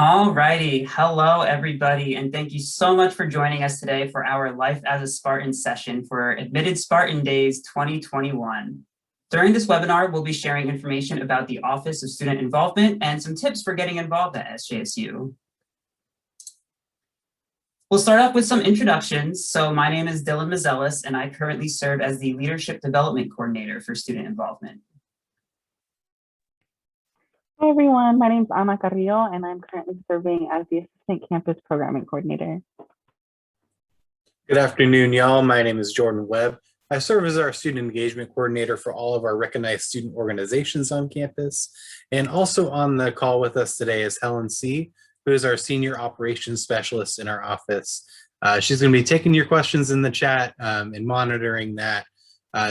All righty. Hello, everybody, and thank you so much for joining us today for our Life as a Spartan session for Admitted Spartan Days 2021. During this webinar, we'll be sharing information about the Office of Student Involvement and some tips for getting involved at SJSU. We'll start off with some introductions. So my name is Dylan Mazelis, and I currently serve as the Leadership Development Coordinator for Student Involvement. Hi everyone, my name is Ana Carrillo and I'm currently serving as the Assistant Campus Programming Coordinator. Good afternoon, y'all. My name is Jordan Webb. I serve as our Student Engagement Coordinator for all of our recognized student organizations on campus. And also on the call with us today is Helen C., who is our Senior Operations Specialist in our office. She's going to be taking your questions in the chat and monitoring that.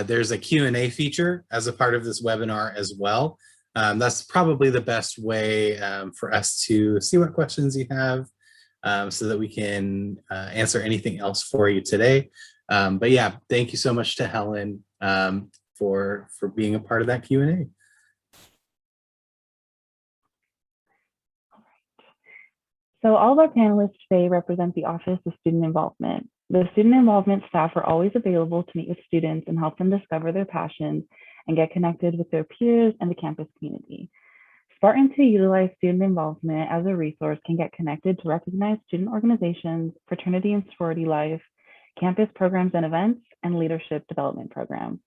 There's a Q&A feature as a part of this webinar as well. That's probably the best way for us to see what questions you have so that we can answer anything else for you today. But yeah, thank you so much to Helen for being a part of that Q&A. So all of our panelists today represent the Office of Student Involvement. The Student Involvement staff are always available to meet with students and help them discover their passions and get connected with their peers and the campus community. Spartans who utilize student involvement as a resource can get connected to recognized student organizations, fraternity and sorority life, campus programs and events, and leadership development programs.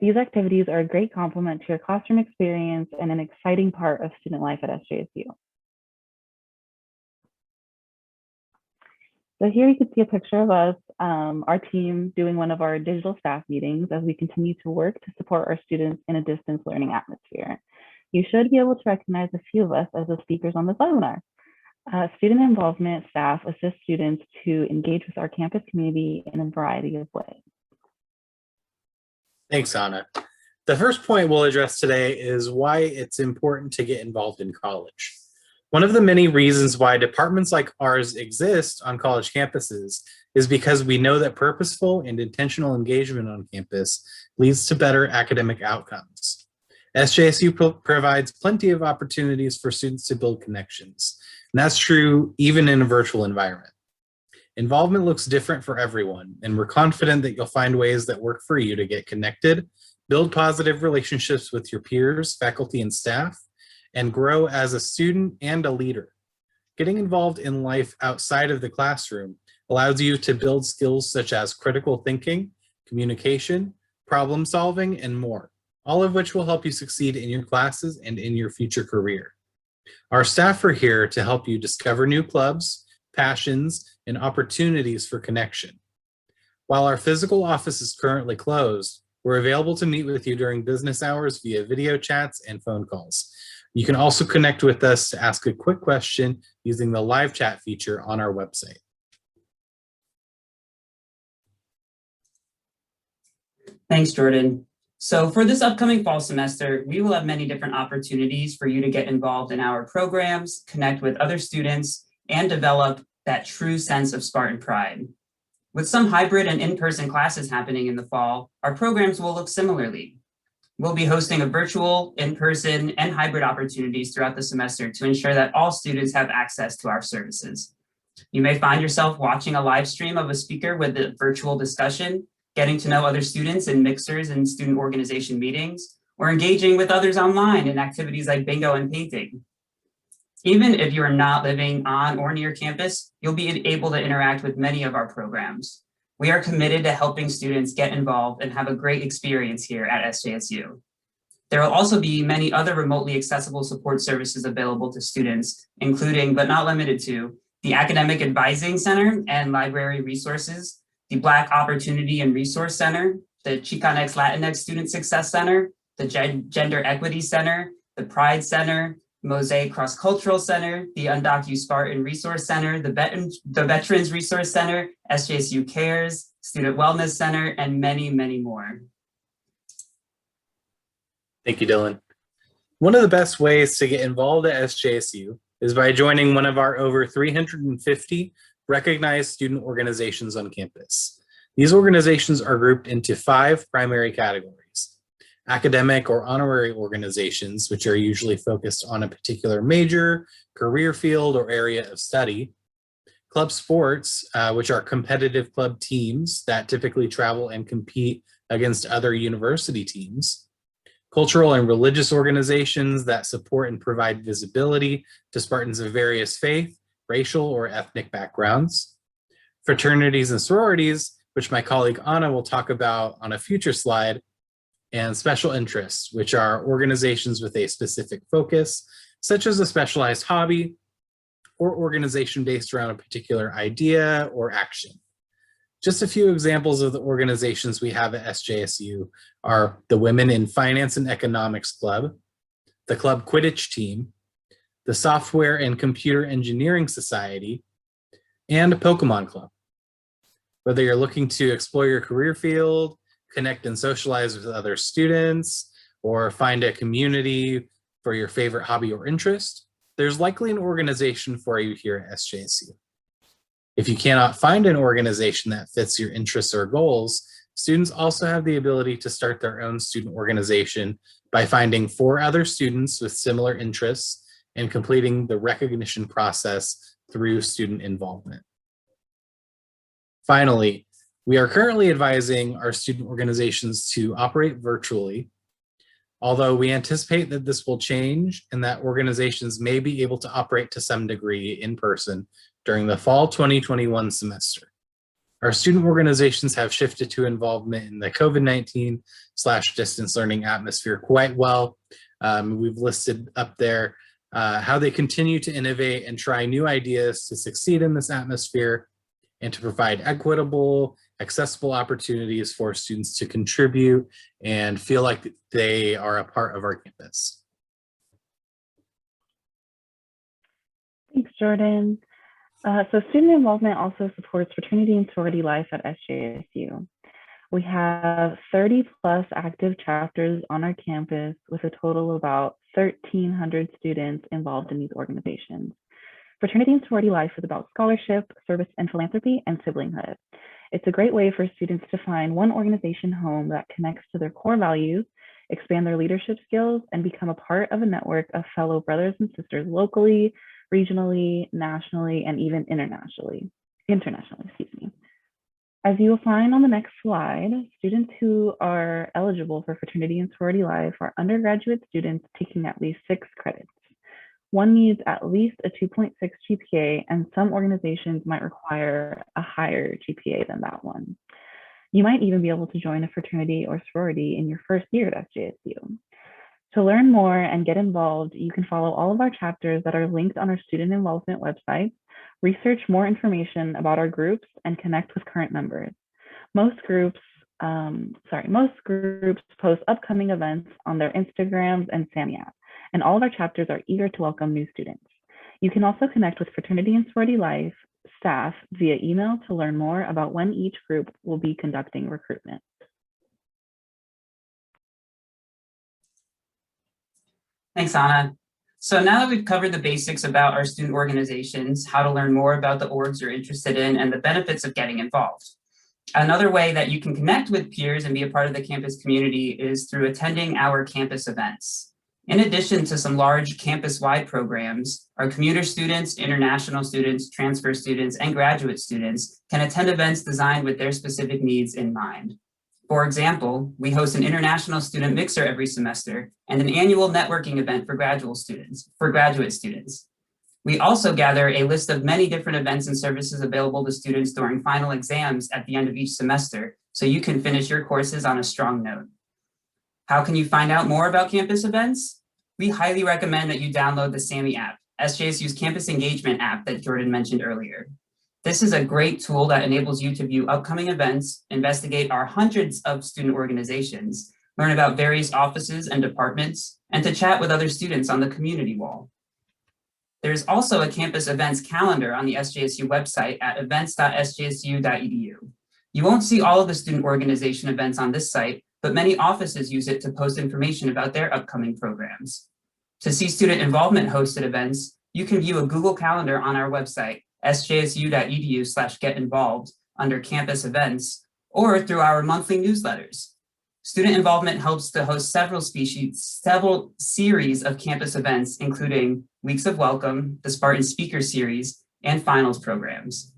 These activities are a great complement to your classroom experience and an exciting part of student life at SJSU. So here you can see a picture of us, our team doing one of our digital staff meetings as we continue to work to support our students in a distance learning atmosphere. You should be able to recognize a few of us as the speakers on this webinar. Student involvement staff assist students to engage with our campus community in a variety of ways. Thanks, Anna. The first point we'll address today is why it's important to get involved in college. One of the many reasons why departments like ours exist on college campuses is because we know that purposeful and intentional engagement on campus leads to better academic outcomes. SJSU provides plenty of opportunities for students to build connections, and that's true even in a virtual environment. Involvement looks different for everyone, and we're confident that you'll find ways that work for you to get connected, build positive relationships with your peers, faculty, and staff, and grow as a student and a leader. Getting involved in life outside of the classroom allows you to build skills such as critical thinking, communication, problem solving, and more, all of which will help you succeed in your classes and in your future career. Our staff are here to help you discover new clubs, passions, and opportunities for connection. While our physical office is currently closed, we're available to meet with you during business hours via video chats and phone calls. You can also connect with us to ask a quick question using the live chat feature on our website. Thanks, Jordan. So for this upcoming fall semester, we will have many different opportunities for you to get involved in our programs, connect with other students, and develop that true sense of Spartan pride. With some hybrid and in-person classes happening in the fall, our programs will look similarly. We'll be hosting a virtual, in-person, and hybrid opportunities throughout the semester to ensure that all students have access to our services. You may find yourself watching a live stream of a speaker with a virtual discussion, getting to know other students in mixers and student organization meetings, or engaging with others online in activities like bingo and painting. Even if you are not living on or near campus, you'll be able to interact with many of our programs. We are committed to helping students get involved and have a great experience here at SJSU. There will also be many other remotely accessible support services available to students, including, but not limited to, the Academic Advising Center and Library Resources, the Black Opportunity and Resource Center, the Chicanx Latinx Student Success Center, the Gender Equity Center, the Pride Center, Mosaic Cross-Cultural Center, the Undocu Spartan Resource Center, the Veterans Resource Center, SJSU Cares, Student Wellness Center, and many, many more. Thank you, Dylan. One of the best ways to get involved at SJSU is by joining one of our over 350 recognized student organizations on campus. These organizations are grouped into 5 primary categories: academic or honorary organizations, which are usually focused on a particular major, career field, or area of study. Club sports, which are competitive club teams that typically travel and compete against other university teams. Cultural and religious organizations that support and provide visibility to Spartans of various faith, racial, or ethnic backgrounds. Fraternities and sororities, which my colleague Anna will talk about on a future slide, and special interests, which are organizations with a specific focus, such as a specialized hobby or organization based around a particular idea or action. Just a few examples of the organizations we have at SJSU are the Women in Finance and Economics Club, the Club Quidditch Team, the Software and Computer Engineering Society, and Pokemon Club. Whether you're looking to explore your career field, connect and socialize with other students, or find a community for your favorite hobby or interest, there's likely an organization for you here at SJSU. If you cannot find an organization that fits your interests or goals, students also have the ability to start their own student organization by finding 4 other students with similar interests and completing the recognition process through student involvement. Finally, we are currently advising our student organizations to operate virtually, although we anticipate that this will change and that organizations may be able to operate to some degree in person during the fall 2021 semester. Our student organizations have shifted to involvement in the COVID-19/distance learning atmosphere quite well. We've listed up there how they continue to innovate and try new ideas to succeed in this atmosphere and to provide equitable, accessible opportunities for students to contribute and feel like they are a part of our campus. Thanks, Jordan. So student involvement also supports fraternity and sorority life at SJSU. We have 30 plus active chapters on our campus with a total of about 1,300 students involved in these organizations. Fraternity and sorority life is about scholarship, service and philanthropy, and siblinghood. It's a great way for students to find one organization home that connects to their core values, expand their leadership skills, and become a part of a network of fellow brothers and sisters locally, regionally, nationally, and even internationally, excuse me. As you will find on the next slide, students who are eligible for fraternity and sorority life are undergraduate students taking at least 6 credits. One needs at least a 2.6 GPA, and some organizations might require a higher GPA than that one. You might even be able to join a fraternity or sorority in your first year at SJSU. To learn more and get involved, you can follow all of our chapters that are linked on our student involvement website, research more information about our groups, and connect with current members. Most groups post upcoming events on their Instagrams and SAMI app, and all of our chapters are eager to welcome new students. You can also connect with fraternity and sorority life staff via email to learn more about when each group will be conducting recruitment. Thanks, Anna. So now that we've covered the basics about our student organizations, how to learn more about the orgs you're interested in, and the benefits of getting involved. Another way that you can connect with peers and be a part of the campus community is through attending our campus events. In addition to some large campus-wide programs, our commuter students, international students, transfer students, and graduate students can attend events designed with their specific needs in mind. For example, we host an international student mixer every semester and an annual networking event for graduate students. We also gather a list of many different events and services available to students during final exams at the end of each semester, so you can finish your courses on a strong note. How can you find out more about campus events? We highly recommend that you download the SAMI app, SJSU's campus engagement app that Jordan mentioned earlier. This is a great tool that enables you to view upcoming events, investigate our hundreds of student organizations, learn about various offices and departments, and to chat with other students on the community wall. There's also a campus events calendar on the SJSU website at events.sjsu.edu. You won't see all of the student organization events on this site, but many offices use it to post information about their upcoming programs. To see student involvement hosted events, you can view a Google Calendar on our website, sjsu.edu/getinvolved under campus events, or through our monthly newsletters. Student involvement helps to host several series of campus events, including Weeks of Welcome, the Spartan Speaker Series, and finals programs.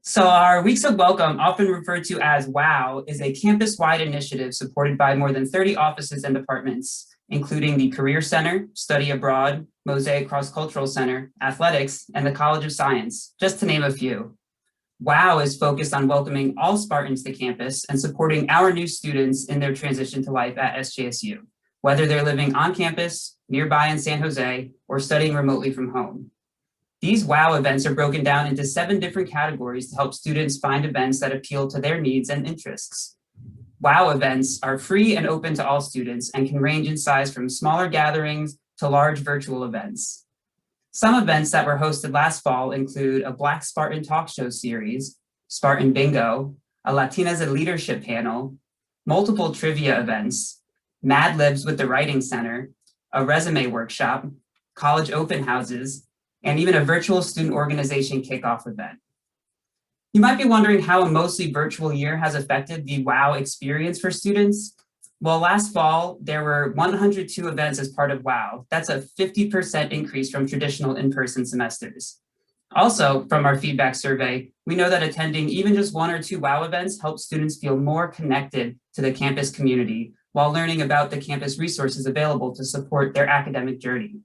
So our Weeks of Welcome, often referred to as WOW, is a campus-wide initiative supported by more than 30 offices and departments, including the Career Center, Study Abroad, Mosaic Cross-Cultural Center, Athletics, and the College of Science, just to name a few. WOW is focused on welcoming all Spartans to campus and supporting our new students in their transition to life at SJSU, whether they're living on campus, nearby in San Jose, or studying remotely from home. These WOW events are broken down into 7 different categories to help students find events that appeal to their needs and interests. WOW events are free and open to all students and can range in size from smaller gatherings to large virtual events. Some events that were hosted last fall include a Black Spartan talk show series, Spartan Bingo, a Latinas in Leadership panel, multiple trivia events, Mad Libs with the Writing Center, a resume workshop, college open houses, and even a virtual student organization kickoff event. You might be wondering how a mostly virtual year has affected the WOW experience for students. Well, last fall, there were 102 events as part of WOW. That's a 50% increase from traditional in-person semesters. Also, from our feedback survey, we know that attending even just 1 or 2 WOW events helps students feel more connected to the campus community while learning about the campus resources available to support their academic journey.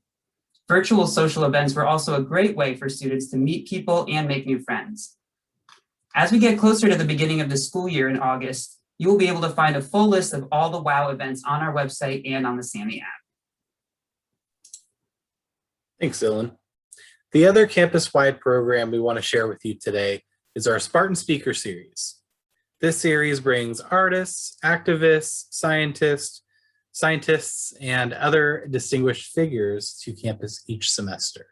Virtual social events were also a great way for students to meet people and make new friends. As we get closer to the beginning of the school year in August, you will be able to find a full list of all the WOW events on our website and on the SAMI app. Thanks, Dylan. The other campus-wide program we want to share with you today is our Spartan Speaker Series. This series brings artists, activists, scientists, and other distinguished figures to campus each semester.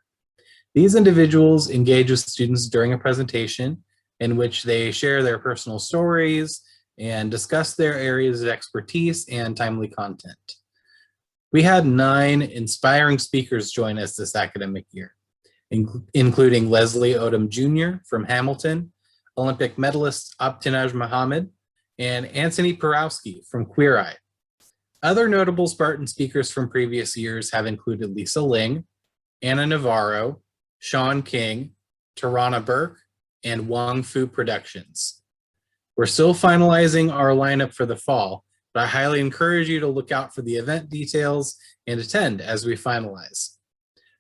These individuals engage with students during a presentation in which they share their personal stories and discuss their areas of expertise and timely content. We had 9 inspiring speakers join us this academic year, including Leslie Odom Jr. from Hamilton, Olympic medalist Abtinaj Muhammad, and Anthony Porowski from Queer Eye. Other notable Spartan speakers from previous years have included Lisa Ling, Anna Navarro, Sean King, Tarana Burke, and Wong Fu Productions. We're still finalizing our lineup for the fall, but I highly encourage you to look out for the event details and attend as we finalize.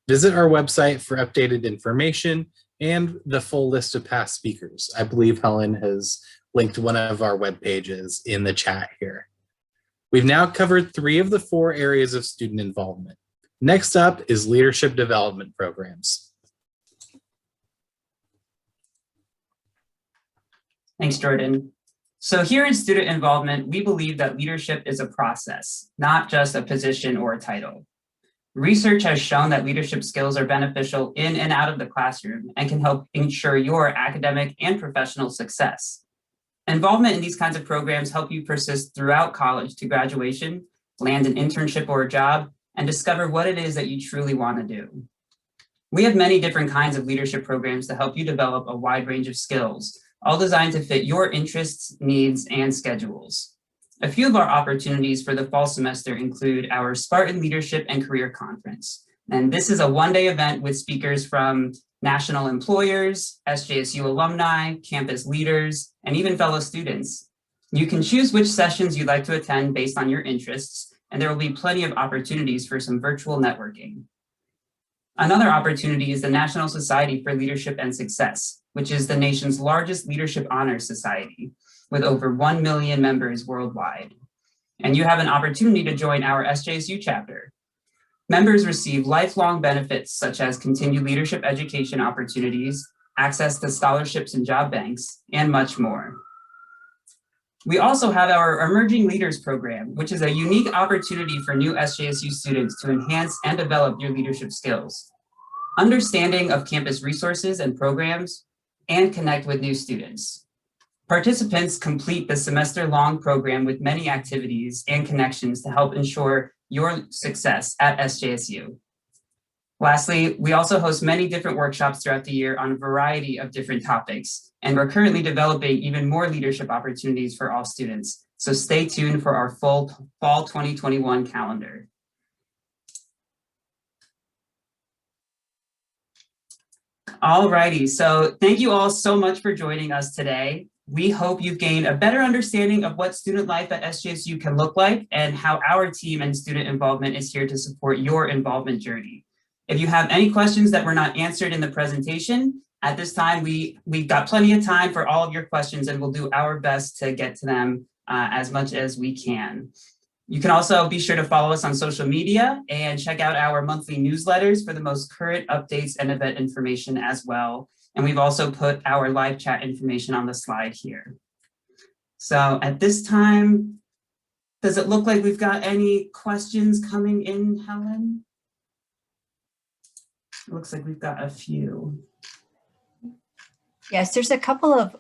Visit our website for updated information and the full list of past speakers. I believe Helen has linked one of our web pages in the chat here. We've now covered 3 of the 4 areas of student involvement. Next up is leadership development programs. Thanks, Jordan. So here in student involvement, we believe that leadership is a process, not just a position or a title. Research has shown that leadership skills are beneficial in and out of the classroom and can help ensure your academic and professional success. Involvement in these kinds of programs help you persist throughout college to graduation, land an internship or a job, and discover what it is that you truly want to do. We have many different kinds of leadership programs to help you develop a wide range of skills, all designed to fit your interests, needs, and schedules. A few of our opportunities for the fall semester include our Spartan Leadership and Career Conference. And this is a one-day event with speakers from national employers, SJSU alumni, campus leaders, and even fellow students. You can choose which sessions you'd like to attend based on your interests, and there will be plenty of opportunities for some virtual networking. Another opportunity is the National Society for Leadership and Success, which is the nation's largest leadership honors society, with over 1 million members worldwide. And you have an opportunity to join our SJSU chapter. Members receive lifelong benefits such as continued leadership education opportunities, access to scholarships and job banks, and much more. We also have our Emerging Leaders program, which is a unique opportunity for new SJSU students to enhance and develop your leadership skills, understanding of campus resources and programs, and connect with new students. Participants complete the semester-long program with many activities and connections to help ensure your success at SJSU. Lastly, we also host many different workshops throughout the year on a variety of different topics, and we're currently developing even more leadership opportunities for all students. So stay tuned for our full fall 2021 calendar. Alrighty, so thank you all so much for joining us today. We hope you've gained a better understanding of what student life at SJSU can look like and how our team and student involvement is here to support your involvement journey. If you have any questions that were not answered in the presentation, at this time, we've got plenty of time for all of your questions, and we'll do our best to get to them as much as we can. You can also be sure to follow us on social media and check out our monthly newsletters for the most current updates and event information as well. And we've also put our live chat information on the slide here. So at this time, does it look like we've got any questions coming in, Helen? It looks like we've got a few. Yes, there's a couple of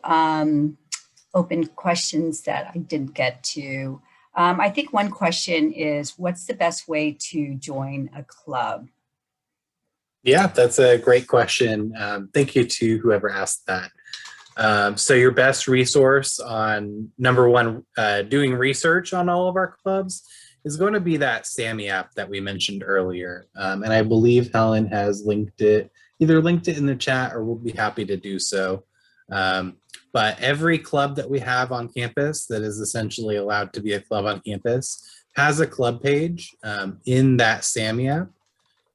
open questions that I didn't get to. I think one question is, what's the best way to join a club? Yeah, that's a great question. Thank you to whoever asked that. So your best resource on number one, doing research on all of our clubs is going to be that SAMI app that we mentioned earlier. And I believe Helen has linked it, either linked it in the chat or we'll be happy to do so. But every club that we have on campus that is essentially allowed to be a club on campus has a club page in that SAMI app.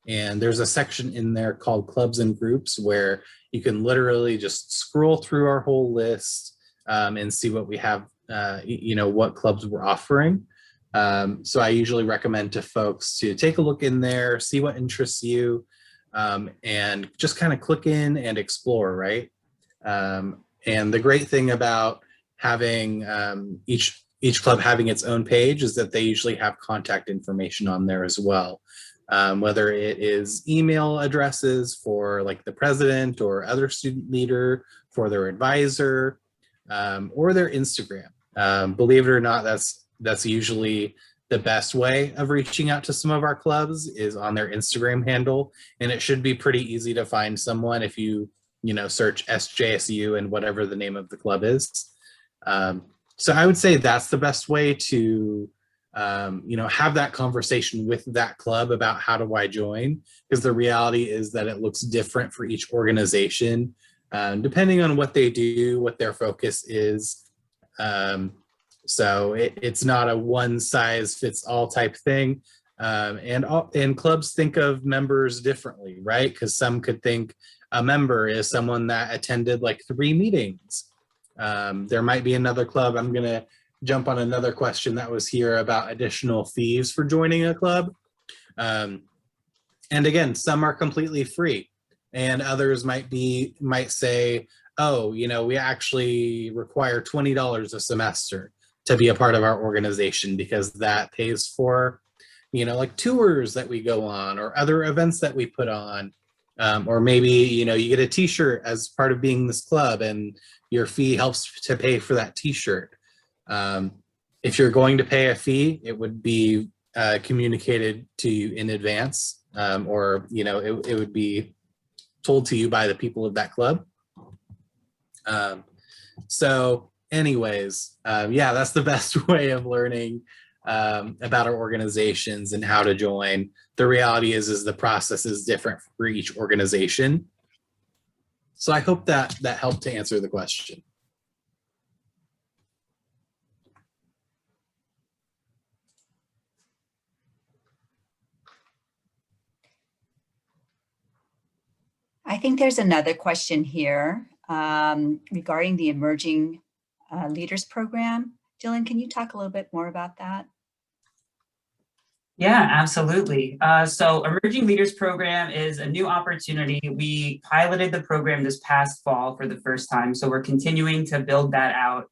And there's a section in there called clubs and groups where you can literally just scroll through our whole list and see what we have, what clubs we're offering. So I usually recommend to folks to take a look in there, see what interests you, and just kind of click in and explore, right? And the great thing about having each club having its own page is that they usually have contact information on there as well. Whether it is email addresses for like the president or other student leader, for their advisor, or their Instagram. Believe it or not, that's usually the best way of reaching out to some of our clubs is on their Instagram handle. And it should be pretty easy to find someone if you search SJSU and whatever the name of the club is. So I would say that's the best way to have that conversation with that club about how do I join, because the reality is that it looks different for each organization, depending on what they do, what their focus is. So it's not a one size fits all type thing. And clubs think of members differently, right? Because some could think a member is someone that attended like 3 meetings. There might be another club. I'm going to jump on another question that was here about additional fees for joining a club. And again, some are completely free and others might say, oh, we actually require $20 a semester to be a part of our organization because that pays for, like tours that we go on or other events that we put on. Or maybe, you get a t-shirt as part of being this club and your fee helps to pay for that t-shirt. If you're going to pay a fee, it would be communicated to you in advance, or it would be told to you by the people of that club. So anyways, yeah, that's the best way of learning about our organizations and how to join. The reality is the process is different for each organization. So I hope that helped to answer the question. I think there's another question here regarding the Emerging Leaders Program. Dylan, can you talk a little bit more about that? Yeah, absolutely. So Emerging Leaders Program is a new opportunity. We piloted the program this past fall for the first time, so we're continuing to build that out.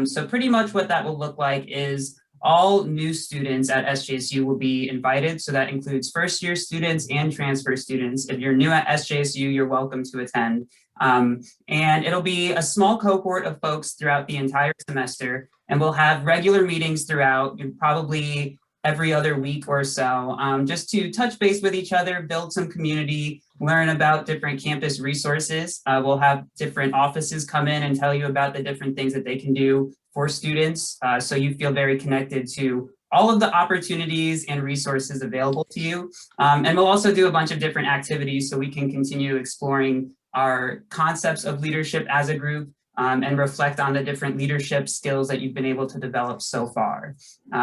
So pretty much what that will look like is all new students at SJSU will be invited. So that includes first-year students and transfer students. If you're new at SJSU, you're welcome to attend. And it'll be a small cohort of folks throughout the entire semester, and we'll have regular meetings throughout, probably every other week or so, just to touch base with each other, build some community, learn about different campus resources. We'll have different offices come in and tell you about the different things that they can do for students, so you feel very connected to all of the opportunities and resources available to you. And we'll also do a bunch of different activities so we can continue exploring our concepts of leadership as a group, and reflect on the different leadership skills that you've been able to develop so far.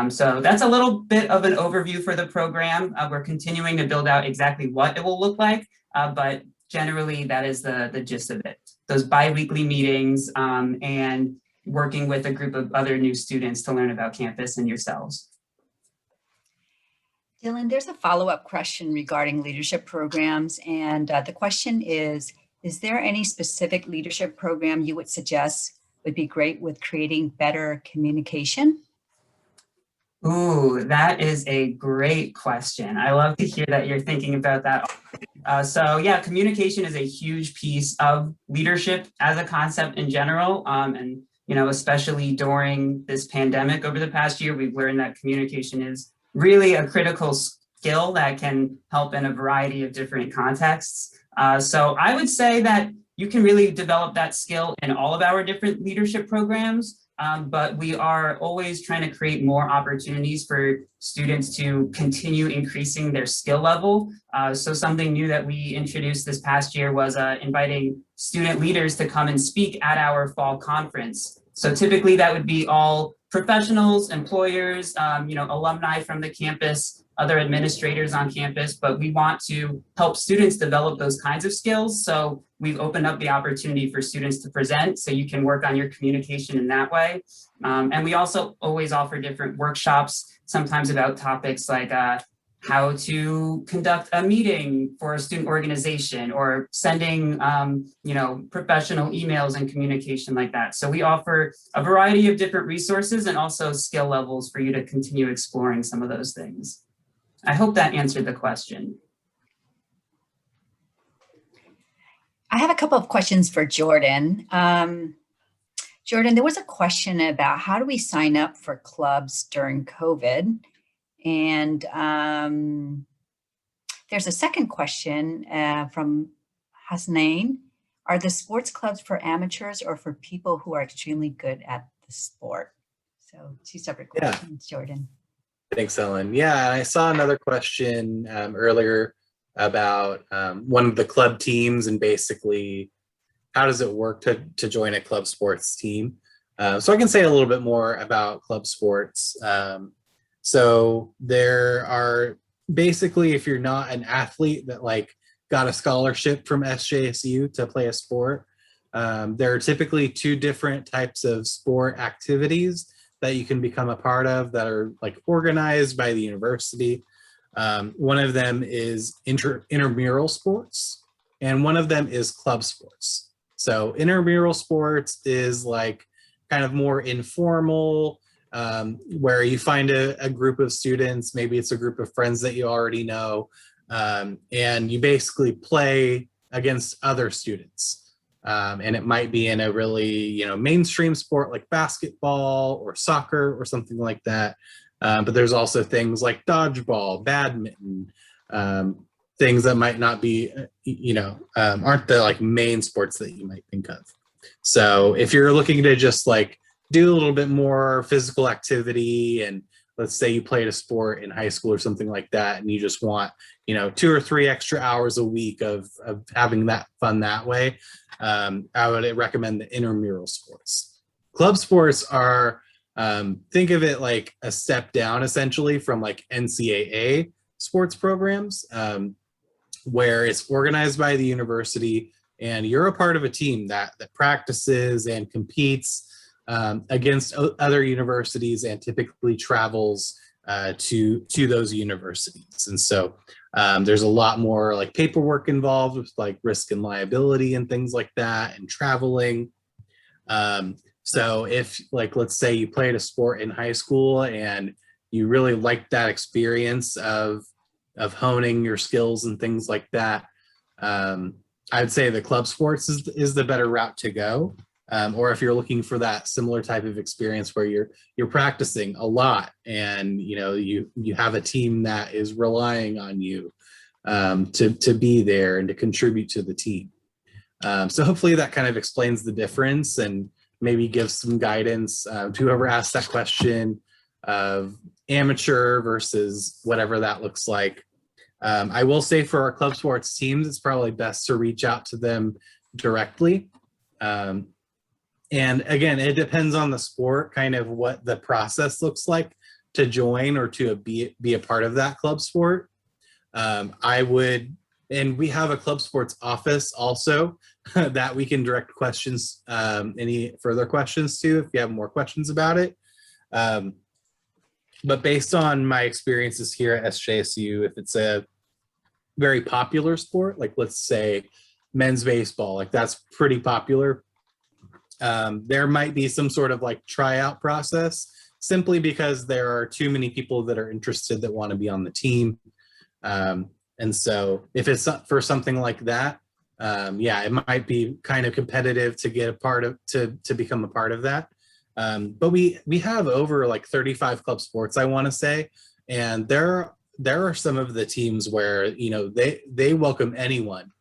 So that's a little bit of an overview for the program. We're continuing to build out exactly what it will look like, but generally that is the gist of it. Those bi-weekly meetings, and working with a group of other new students to learn about campus and yourselves. Dylan, there's a follow-up question regarding leadership programs, and the question is there any specific leadership program you would suggest would be great with creating better communication? Ooh, that is a great question. I love to hear that you're thinking about that. So yeah, communication is a huge piece of leadership as a concept in general. And especially during this pandemic over the past year, we've learned that communication is really a critical skill that can help in a variety of different contexts. So I would say that you can really develop that skill in all of our different leadership programs, but we are always trying to create more opportunities for students to continue increasing their skill level. So something new that we introduced this past year was inviting student leaders to come and speak at our fall conference. So typically that would be all professionals, employers, alumni from the campus, other administrators on campus, but we want to help students develop those kinds of skills. So we've opened up the opportunity for students to present, so you can work on your communication in that way. And we also always offer different workshops, sometimes about topics like how to conduct a meeting for a student organization, or sending professional emails and communication like that. So we offer a variety of different resources and also skill levels for you to continue exploring some of those things. I hope that answered the question. I have a couple of questions for Jordan. Jordan, there was a question about how do we sign up for clubs during COVID? And there's a second question from Hasnain. Are the sports clubs for amateurs or for people who are extremely good at the sport? So two separate questions, Jordan. Thanks, Ellen. Yeah, I saw another question earlier about one of the club teams, and basically how does it work to join a club sports team? So I can say a little bit more about club sports. So there are basically, if you're not an athlete that got a scholarship from SJSU to play a sport, there are typically two different types of sport activities that you can become a part of that are organized by the university. One of them is intramural sports, and one of them is club sports. So intramural sports is kind of more informal, where you find a group of students, maybe it's a group of friends that you already know, and you basically play against other students. And it might be in a really, mainstream sport like basketball or soccer or something like that. But there's also things like dodgeball, badminton, things that might not be, aren't the main sports that you might think of. So if you're looking to just do a little bit more physical activity, and let's say you played a sport in high school or something like that, and you just want, 2 or 3 extra hours a week of having that fun that way, I would recommend the intramural sports. Club sports are, think of it like a step down essentially from NCAA sports programs, where it's organized by the university and you're a part of a team that practices and competes against other universities and typically travels to those universities. And so there's a lot more paperwork involved with risk and liability and things like that, and traveling. So if let's say you played a sport in high school and you really liked that experience of honing your skills and things like that, I'd say the club sports is the better route to go. or if you're looking for that similar type of experience where you're practicing a lot and you have a team that is relying on you to be there and to contribute to the team. So hopefully that kind of explains the difference and maybe gives some guidance to whoever asked that question of amateur versus whatever that looks like. I will say for our club sports teams, it's probably best to reach out to them directly. And again, it depends on the sport, kind of what the process looks like to join or to be a part of that club sport. And we have a club sports office also that we can direct questions, any further questions to if you have more questions about it. But based on my experiences here at SJSU, if it's a very popular sport, like let's say men's baseball, like that's pretty popular, there might be some sort of like tryout process simply because there are too many people that are interested that want to be on the team. And so if it's for something like that, yeah, it might be kind of competitive to get a part of, to become a part of that. But we have over like 35 club sports, I want to say, and there are some of the teams where, they welcome anyone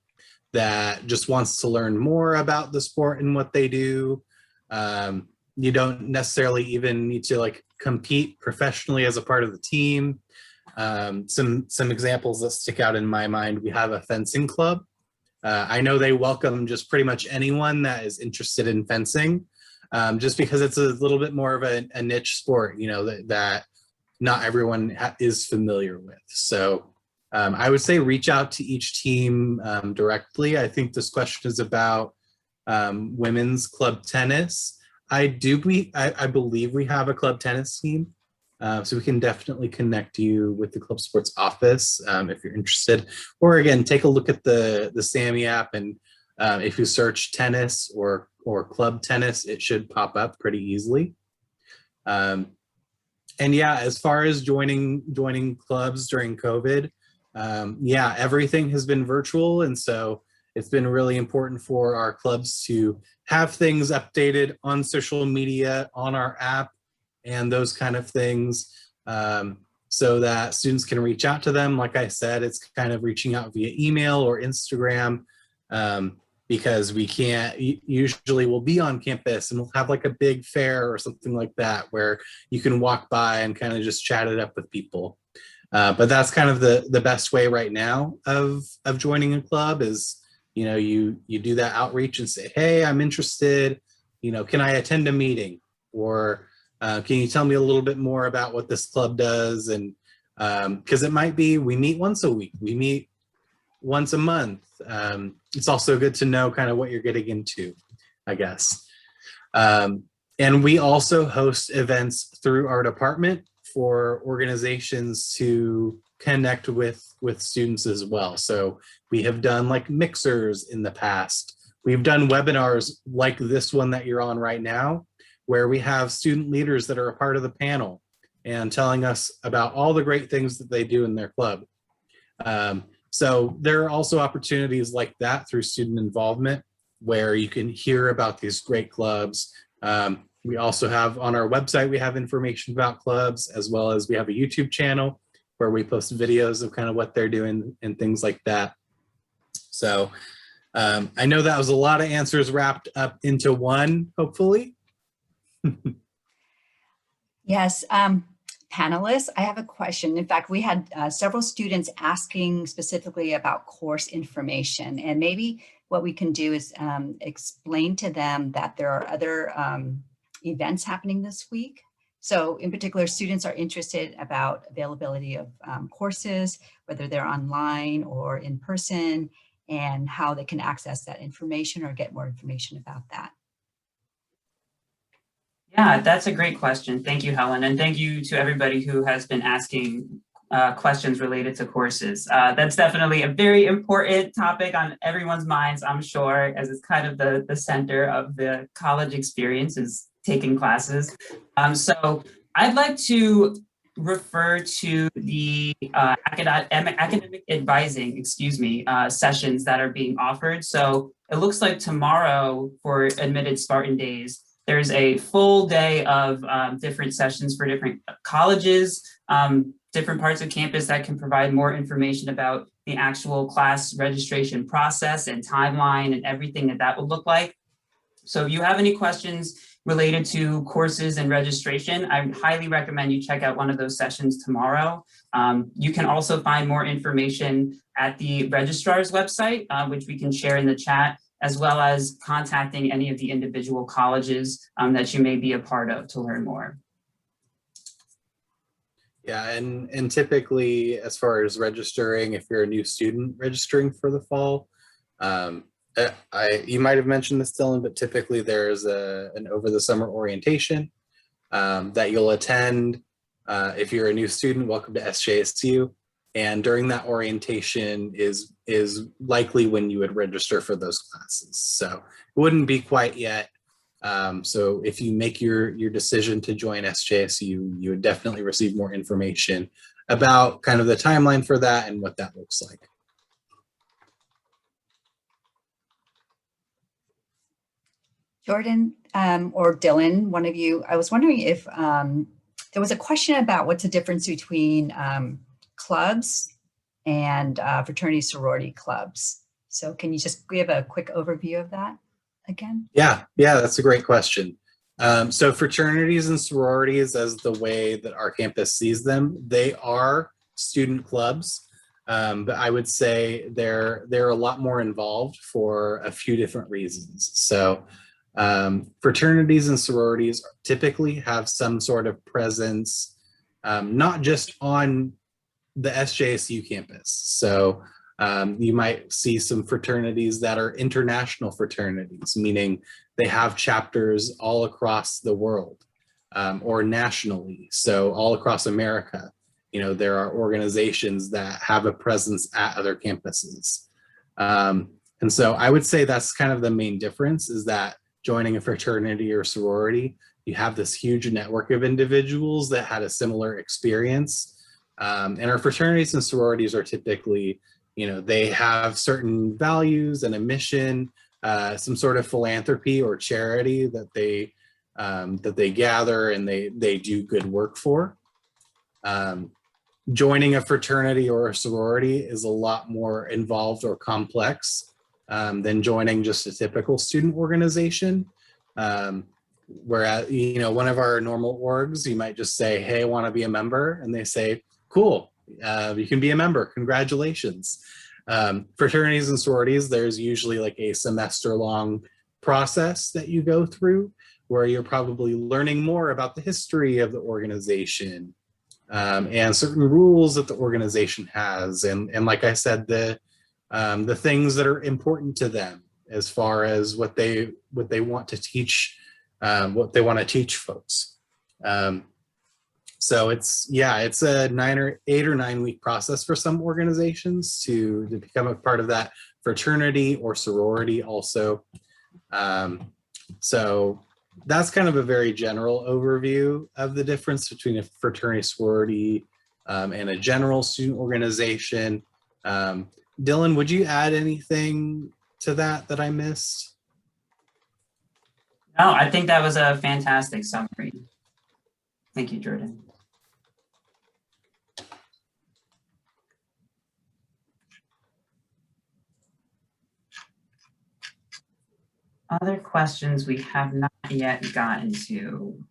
that just wants to learn more about the sport and what they do. You don't necessarily even need to like compete professionally as a part of the team. Some examples that stick out in my mind, we have a fencing club. I know they welcome just pretty much anyone that is interested in fencing, just because it's a little bit more of a niche sport, that not everyone is familiar with. So I would say reach out to each team directly. I think this question is about women's club tennis. I believe we have a club tennis team. So we can definitely connect you with the club sports office if you're interested. Or again, take a look at the SAMI app, and if you search tennis or club tennis, it should pop up pretty easily. And yeah, as far as joining clubs during COVID, yeah, everything has been virtual, and so it's been really important for our clubs to have things updated on social media, on our app, and those kind of things, so that students can reach out to them. Like I said, it's kind of reaching out via email or Instagram, because we can't, usually we'll be on campus and we'll have like a big fair or something like that where you can walk by and kind of just chat it up with people. But that's kind of the best way right now of joining a club is, you do that outreach and say, hey, I'm interested, can I attend a meeting? Or can you tell me a little bit more about what this club does? And because it might be we meet once a week, we meet once a month. It's also good to know kind of what you're getting into, I guess. And we also host events through our department for organizations to connect with students as well. So we have done like mixers in the past. We've done webinars like this one that you're on right now, where we have student leaders that are a part of the panel and telling us about all the great things that they do in their club. So there are also opportunities like that through student involvement where you can hear about these great clubs. We also have on our website, we have information about clubs, as well as we have a YouTube channel where we post videos of kind of what they're doing and things like that. So I know that was a lot of answers wrapped up into one, hopefully. Yes, panelists, I have a question. In fact, we had several students asking specifically about course information, and maybe what we can do is explain to them that there are other events happening this week. So in particular, students are interested about availability of courses, whether they're online or in person, and how they can access that information or get more information about that. Yeah, that's a great question. Thank you, Helen. And thank you to everybody who has been asking questions related to courses. That's definitely a very important topic on everyone's minds, I'm sure, as it's kind of the center of the college experience is taking classes. So I'd like to refer to the academic advising, sessions that are being offered. So it looks like tomorrow for Admitted Spartan Days, there's a full day of different sessions for different colleges, different parts of campus that can provide more information about the actual class registration process and timeline and everything that would look like. So if you have any questions related to courses and registration, I highly recommend you check out one of those sessions tomorrow. You can also find more information at the registrar's website, which we can share in the chat, as well as contacting any of the individual colleges that you may be a part of to learn more. Yeah, and typically, as far as registering, if you're a new student registering for the fall, you might have mentioned this, Dylan, but typically there's an over the summer orientation that you'll attend. If you're a new student, welcome to SJSU. And during that orientation is likely when you would register for those classes. So it wouldn't be quite yet. So if you make your decision to join SJSU, you would definitely receive more information about kind of the timeline for that and what that looks like. Jordan or Dylan, one of you, I was wondering if there was a question about what's the difference between clubs and fraternity sorority clubs. So can you just give a quick overview of that again? Yeah, that's a great question. So fraternities and sororities, as the way that our campus sees them, they are student clubs, but I would say they're a lot more involved for a few different reasons. So fraternities and sororities typically have some sort of presence, not just on the SJSU campus. So you might see some fraternities that are international fraternities, meaning they have chapters all across the world, or nationally. So all across America, you know, there are organizations that have a presence at other campuses. And so I would say that's kind of the main difference, is that joining a fraternity or sorority, you have this huge network of individuals that had a similar experience. And our fraternities and sororities are typically, you know, they have certain values and a mission, some sort of philanthropy or charity that they gather and they do good work for. Joining a fraternity or a sorority is a lot more involved or complex than joining just a typical student organization. Whereas, you know, one of our normal orgs, you might just say, hey, I want to be a member. And they say, cool, you can be a member, congratulations. Fraternities and sororities, there's usually like a semester-long process that you go through where you're probably learning more about the history of the organization and certain rules that the organization has. And like I said, the things that are important to them as far as what they want to teach, what they want to teach folks. So it's a 8 or 9 week process for some organizations to become a part of that fraternity or sorority also. So that's kind of a very general overview of the difference between a fraternity, sorority, and a general student organization. Dylan, would you add anything to that I missed? No, I think that was a fantastic summary. Thank you, Jordan. Other questions we have not yet gotten to.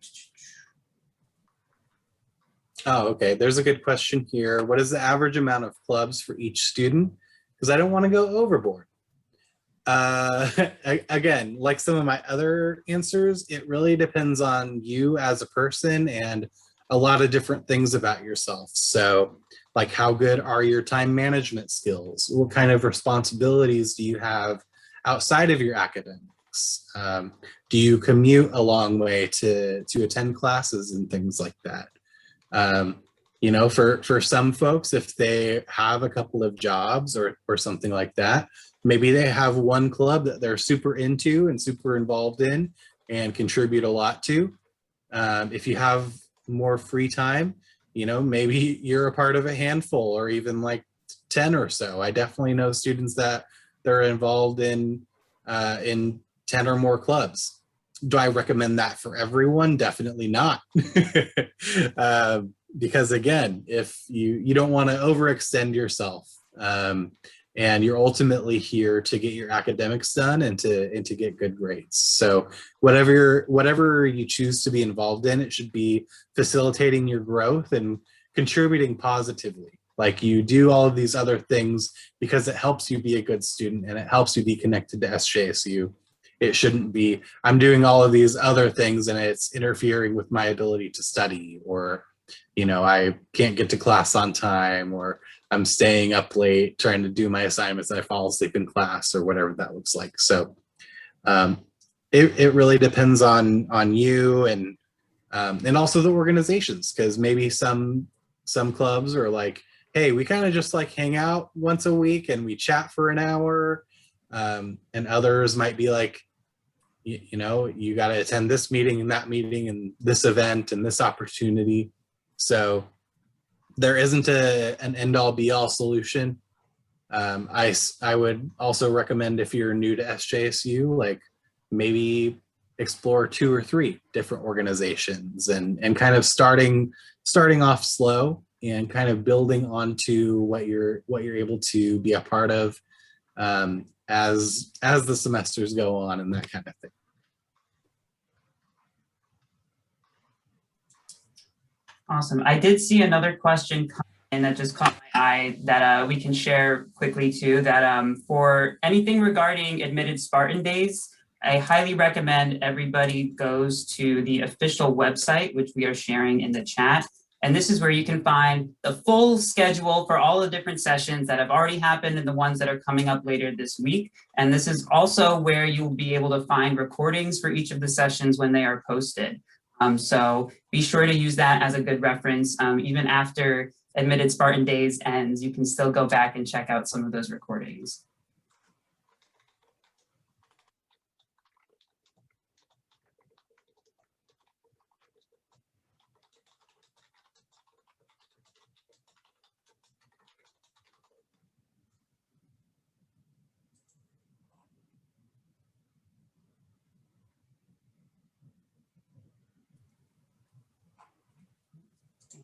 Oh, okay. There's a good question here. What is the average amount of clubs for each student? Because I don't want to go overboard. Again, like some of my other answers, it really depends on you as a person and a lot of different things about yourself. So like, how good are your time management skills? What kind of responsibilities do you have outside of your academics? Do you commute a long way to attend classes and things like that? You know, for some folks, if they have a couple of jobs or something like that, maybe they have one club that they're super into and super involved in and contribute a lot to. If you have more free time, you know, maybe you're a part of a handful or even like 10 or so. I definitely know students that they're involved in in 10 or more clubs. Do I recommend that for everyone? Definitely not. Because again, if you don't want to overextend yourself, and you're ultimately here to get your academics done and to get good grades. So whatever you choose to be involved in, it should be facilitating your growth and contributing positively. Like, you do all of these other things because it helps you be a good student and it helps you be connected to SJSU. It shouldn't be, I'm doing all of these other things and it's interfering with my ability to study, or, I can't get to class on time, or I'm staying up late trying to do my assignments and I fall asleep in class, or whatever that looks like. So it really depends on you and also the organizations, because maybe some clubs are like, hey, we kind of just like hang out once a week and we chat for an hour. And others might be like, you got to attend this meeting and that meeting and this event and this opportunity. So there isn't an end-all be-all solution. I would also recommend, if you're new to SJSU, like maybe explore 2 or 3 different organizations and kind of starting off slow and kind of building onto what you're able to be a part of as the semesters go on and that kind of thing. Awesome. I did see another question come in that just caught my eye that we can share quickly too, that for anything regarding Admitted Spartan Days, I highly recommend everybody goes to the official website, which we are sharing in the chat. And this is where you can find the full schedule for all the different sessions that have already happened and the ones that are coming up later this week. And this is also where you'll be able to find recordings for each of the sessions when they are posted. So be sure to use that as a good reference. Even after Admitted Spartan Days ends, you can still go back and check out some of those recordings.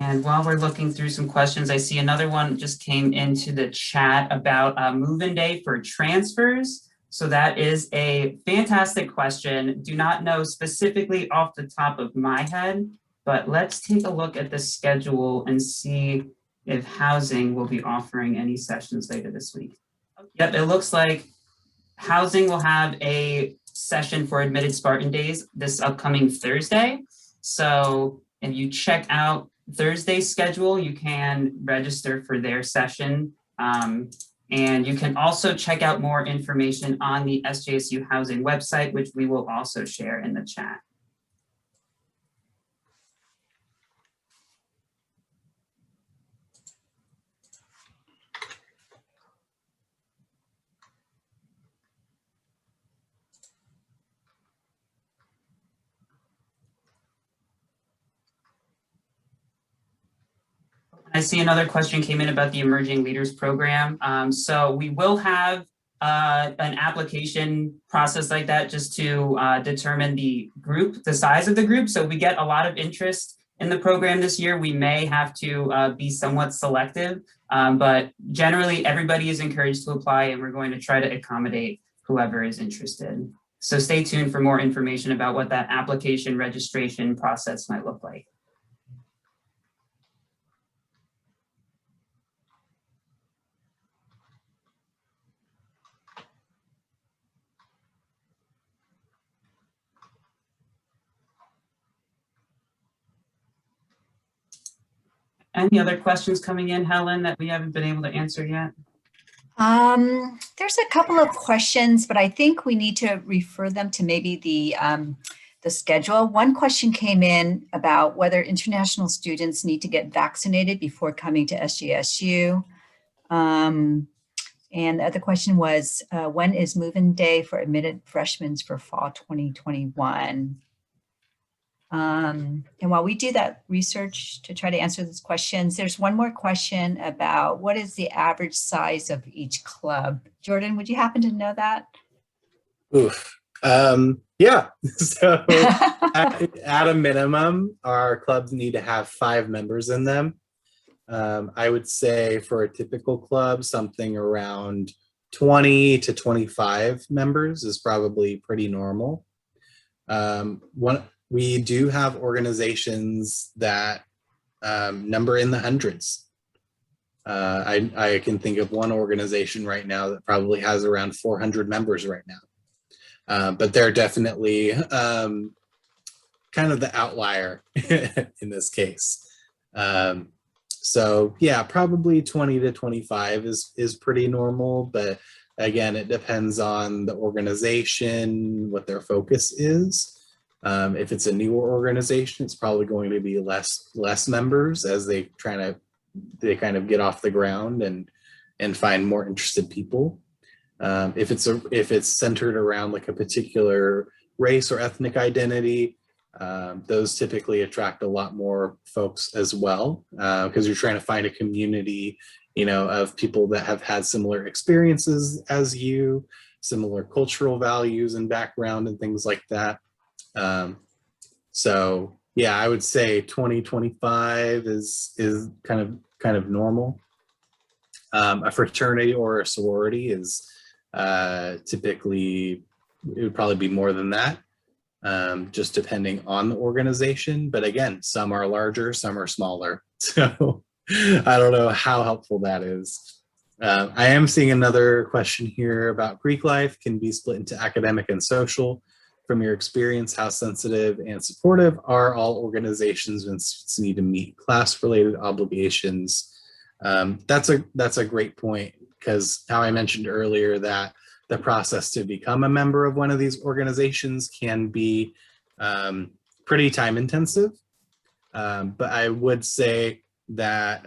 And while we're looking through some questions, I see another one just came into the chat about move-in day for transfers. So that is a fantastic question. Do not know specifically off the top of my head, but let's take a look at the schedule and see if housing will be offering any sessions later this week. Yep, it looks like housing will have a session for Admitted Spartan Days this upcoming Thursday. So if you check out Thursday's schedule, you can register for their session. And you can also check out more information on the SJSU Housing website, which we will also share in the chat. I see another question came in about the Emerging Leaders Program. So we will have an application process like that just to determine the size of the group. So we get a lot of interest in the program this year. We may have to be somewhat selective, but generally everybody is encouraged to apply, and we're going to try to accommodate whoever is interested. So stay tuned for more information about what that application registration process might look like. Any other questions coming in, Helen, that we haven't been able to answer yet? There's a couple of questions, but I think we need to refer them to maybe the schedule. One question came in about whether international students need to get vaccinated before coming to SJSU. And the other question was, when is move-in day for admitted freshmen for fall 2021? And while we do that research to try to answer these questions, there's one more question about what is the average size of each club? Jordan, would you happen to know that? Oof. Yeah. So at a minimum, our clubs need to have 5 members in them. I would say for a typical club, something around 20 to 25 members is probably pretty normal. We do have organizations that number in the hundreds. I can think of one organization right now that probably has around 400 members right now. But they're definitely kind of the outlier in this case. So yeah, probably 20 to 25 is pretty normal, but again, it depends on the organization, what their focus is. If it's a newer organization, it's probably going to be less members as they kind of get off the ground and find more interested people. If it's centered around like a particular race or ethnic identity, those typically attract a lot more folks as well, because you're trying to find a community, of people that have had similar experiences as you, similar cultural values and background and things like that. So yeah, I would say 20-25 is kind of normal. A fraternity or a sorority is typically, it would probably be more than that, just depending on the organization. But again, some are larger, some are smaller. So I don't know how helpful that is. I am seeing another question here about Greek life can be split into academic and social. From your experience, how sensitive and supportive are all organizations when students need to meet class-related obligations? That's a great point, because how I mentioned earlier that the process to become a member of one of these organizations can be pretty time intensive. But I would say that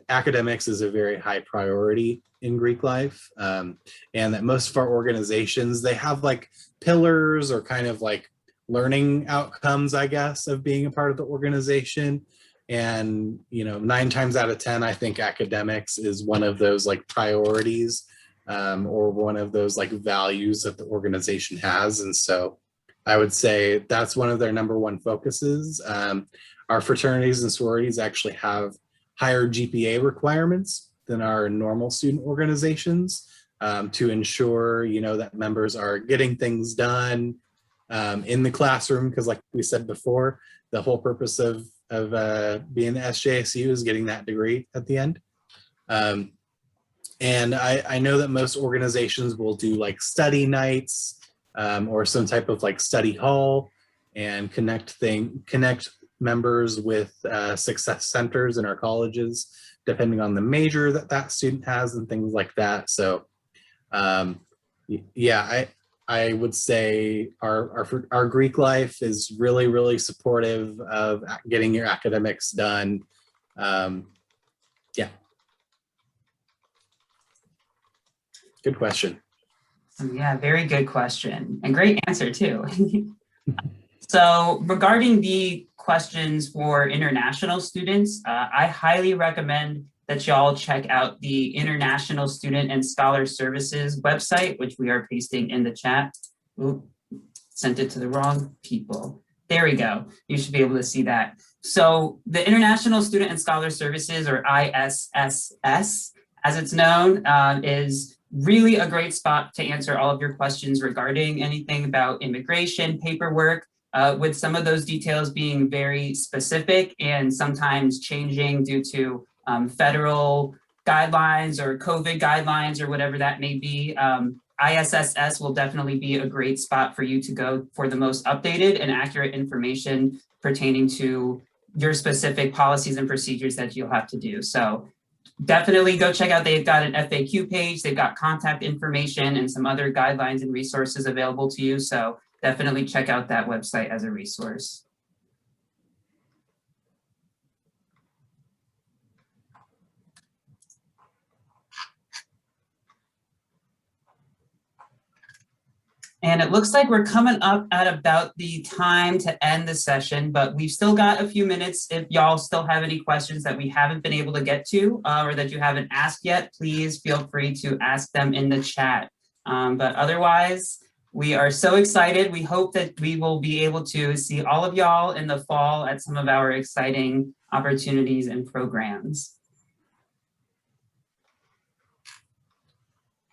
academics is a very high priority in Greek life, and that most of our organizations, they have like pillars or kind of like learning outcomes, I guess, of being a part of the organization. And 9 times out of 10, I think academics is one of those like priorities, or one of those like values that the organization has. And so I would say that's one of their number one focuses. Our fraternities and sororities actually have higher GPA requirements than our normal student organizations, to ensure, that members are getting things done in the classroom. Because like we said before, the whole purpose of being the SJSU is getting that degree at the end. And I know that most organizations will do like study nights, or some type of like study hall, and connect members with success centers in our colleges, depending on the major that student has and things like that. So yeah, I would say our Greek life is really, really supportive of getting your academics done. Yeah. Good question. Yeah, very good question and great answer too. So regarding the questions for international students, I highly recommend that y'all check out the International Student and Scholar Services website, which we are pasting in the chat. Ooh, sent it to the wrong people. There we go. You should be able to see that. So the International Student and Scholar Services, or ISSS, as it's known, is really a great spot to answer all of your questions regarding anything about immigration, paperwork, with some of those details being very specific and sometimes changing due to federal guidelines or COVID guidelines or whatever that may be. ISSS will definitely be a great spot for you to go for the most updated and accurate information pertaining to your specific policies and procedures that you'll have to do. So definitely go check out, they've got an FAQ page, they've got contact information and some other guidelines and resources available to you. So definitely check out that website as a resource. And it looks like we're coming up at about the time to end the session, but we've still got a few minutes. If y'all still have any questions that we haven't been able to get to, or that you haven't asked yet, please feel free to ask them in the chat. But otherwise, We are so excited. We hope that we will be able to see all of y'all in the fall at some of our exciting opportunities and programs.